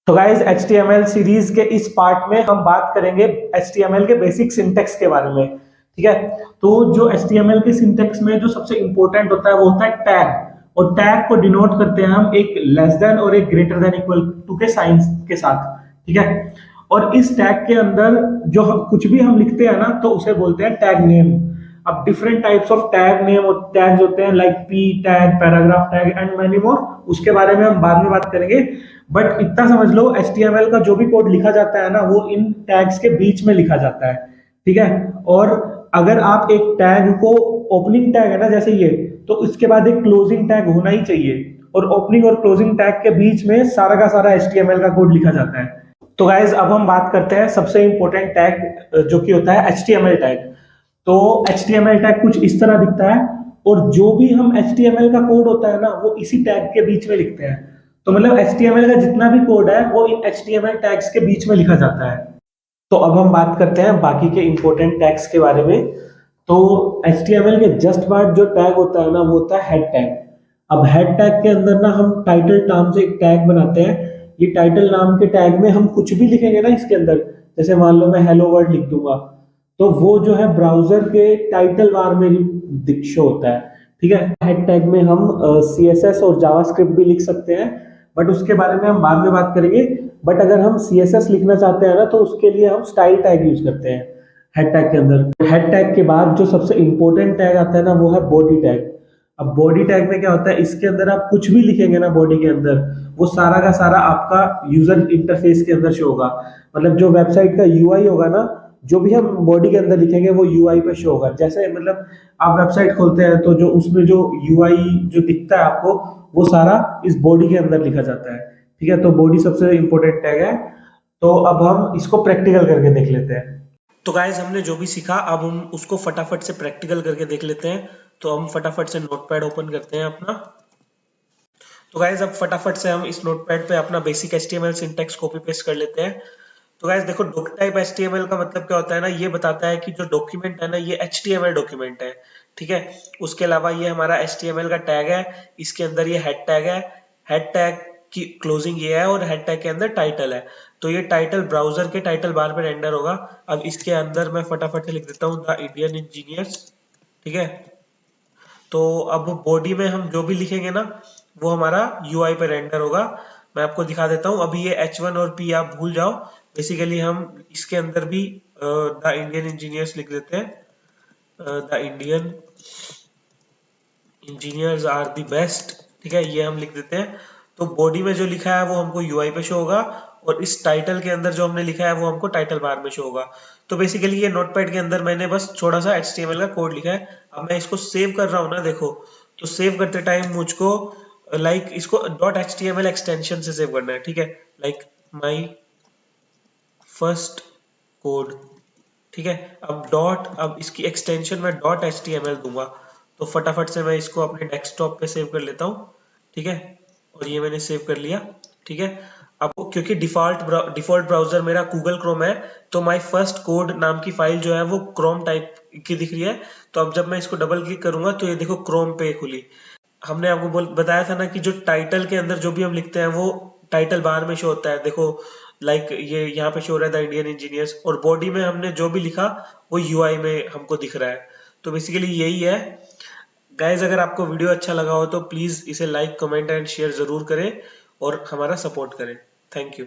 तो guys HTML series के इस पार्ट में हम बात करेंगे HTML के बेसिक सिंटेक्स के बारे में। ठीक है, तो जो HTML के सिंटेक्स में जो सबसे इंपॉर्टेंट होता है वो होता है टैग, और टैग को डिनोट करते हैं हम एक लेस देन और एक ग्रेटर देन इक्वल टू के साइंस के साथ। ठीक है, और इस टैग के अंदर जो कुछ भी हम लिखते हैं ना तो उसे बोलते हैं टैग नेम। अब different types of tag name और टैग्स होते हैं like P tag, paragraph tag and many more, उसके बारे में हम बाद में बात करेंगे। बट इतना समझ लो HTML का जो भी कोड लिखा जाता है ना वो इन टैग्स के बीच में लिखा जाता है। ठीक है, और अगर आप एक टैग को, ओपनिंग टैग है ना जैसे ये, तो इसके बाद एक क्लोजिंग टैग होना ही चाहिए, और ओपनिंग और क्लोजिंग टैग के बीच में सारा का सारा HTML का कोड लिखा जाता है। तो गाइज अब हम बात करते हैं सबसे इंपॉर्टेंट टैग जो कि होता है HTML टैग। तो HTML टैग कुछ इस तरह दिखता है, और जो भी हम HTML का कोड होता है ना वो इसी टैग के बीच में लिखते हैं। तो मतलब HTML का जितना भी कोड है वो इन HTML टैग्स के बीच में लिखा जाता है। तो अब हम बात करते हैं बाकी के इंपॉर्टेंट टैग्स के बारे में। तो HTML के जस्ट बाद जो टैग होता है ना वो होता है हेड टैग। अब हेड टैग के अंदर ना हम टाइटल नाम से एक टैग बनाते हैं। ये टाइटल नाम के टैग में हम कुछ भी लिखेंगे ना इसके अंदर, जैसे मान लो मैं हेलो वर्ल्ड लिख दूंगा, तो वो जो है ब्राउजर के टाइटल बार में शो होता है। ठीक है, हेड टैग में हम CSS और जावास्क्रिप्ट भी लिख सकते हैं, बट उसके बारे में हम बाद में बात करेंगे। बट अगर हम CSS लिखना चाहते हैं ना तो उसके लिए हम स्टाइल टैग यूज करते हैं हेड टैग के अंदर। हेड टैग के बाद जो सबसे इंपॉर्टेंट टैग आता है ना वो है बॉडी टैग। अब बॉडी टैग में क्या होता है, इसके अंदर आप कुछ भी लिखेंगे ना बॉडी के अंदर, वो सारा का सारा आपका यूजर इंटरफेस के अंदर शो होगा। मतलब जो वेबसाइट का UI होगा ना, जो भी हम बॉडी के अंदर लिखेंगे वो UI पे शो होगा। जैसे मतलब आप वेबसाइट खोलते हैं तो जो उसमें जो UI जो दिखता है आपको, वो सारा इस बॉडी के अंदर लिखा जाता है। ठीक है, तो बॉडी सबसे इंपॉर्टेंट टैग है। तो अब हम इसको प्रैक्टिकल करके देख लेते हैं। तो गाइज हमने जो भी सीखा अब हम उसको फटाफट से प्रैक्टिकल करके देख लेते हैं। तो हम फटाफट से नोटपैड ओपन करते हैं अपना। तो गाइज अब फटाफट से हम इस नोटपैड पे अपना basic HTML syntax copy paste कर लेते हैं। तो गाइस देखो, डॉक टाइप HTML का मतलब क्या होता है ना, ये बताता है कि जो डॉक्यूमेंट है ना ये HTML डॉक्यूमेंट है। ठीक है, उसके अलावा ये हमारा HTML का टैग है, इसके अंदर ये हेड टैग है, हेड टैग की क्लोजिंग ये है, और हेड टैग के अंदर टाइटल है। तो ये टाइटल ब्राउजर के टाइटल बार पे रेंडर होगा। अब इसके अंदर मैं फटाफट से लिख देता हूँ द इंडियन इंजीनियर्स। ठीक है, तो अब बॉडी में हम जो भी लिखेंगे ना वो हमारा UI पे रेंडर होगा। मैं आपको दिखा देता हूँ। अभी ये H1 और P आप भूल जाओ। बेसिकली हम इसके अंदर भी द इंडियन इंजीनियर्स लिख देते हैं। The Indian engineers are the best. ठीक है, ये हम लिख देते हैं। तो बॉडी में जो लिखा है वो हमको UI पे शो होगा, और इस टाइटल के अंदर जो हमने लिखा है वो हमको टाइटल बार में शो होगा। तो बेसिकली ये नोटपैड के अंदर मैंने बस थोड़ा सा HTML का कोड लिखा है। अब मैं इसको सेव कर रहा हूँ ना, देखो, तो सेव करते टाइम मुझको लाइक इसको .html एक्सटेंशन से सेव करना है। ठीक है, लाइक माई फर्स्ट कोड। ठीक है, अब इसकी एक्सटेंशन में .html दूंगा। तो फटाफट से मैं इसको अपने डेस्कटॉप पे सेव कर लेता हूँ। ठीक है, और ये मैंने सेव कर लिया। ठीक है, अब क्योंकि डिफॉल्ट ब्राउजर मेरा गूगल क्रोम है, तो माई फर्स्ट कोड नाम की फाइल जो है वो क्रोम टाइप की दिख रही है। तो अब जब मैं इसको डबल क्लिक करूंगा तो ये देखो क्रोम पे खुली। हमने आपको बताया था ना कि जो टाइटल के अंदर जो भी हम लिखते हैं वो टाइटल बार में शो होता है। देखो, लाइक ये यहाँ पे शो हो रहा है द इंडियन इंजीनियर्स, और बॉडी में हमने जो भी लिखा वो UI में हमको दिख रहा है। तो बेसिकली यही है गाइज। अगर आपको वीडियो अच्छा लगा हो तो प्लीज इसे लाइक, कमेंट एंड शेयर जरूर करें, और हमारा सपोर्ट करें। Thank you.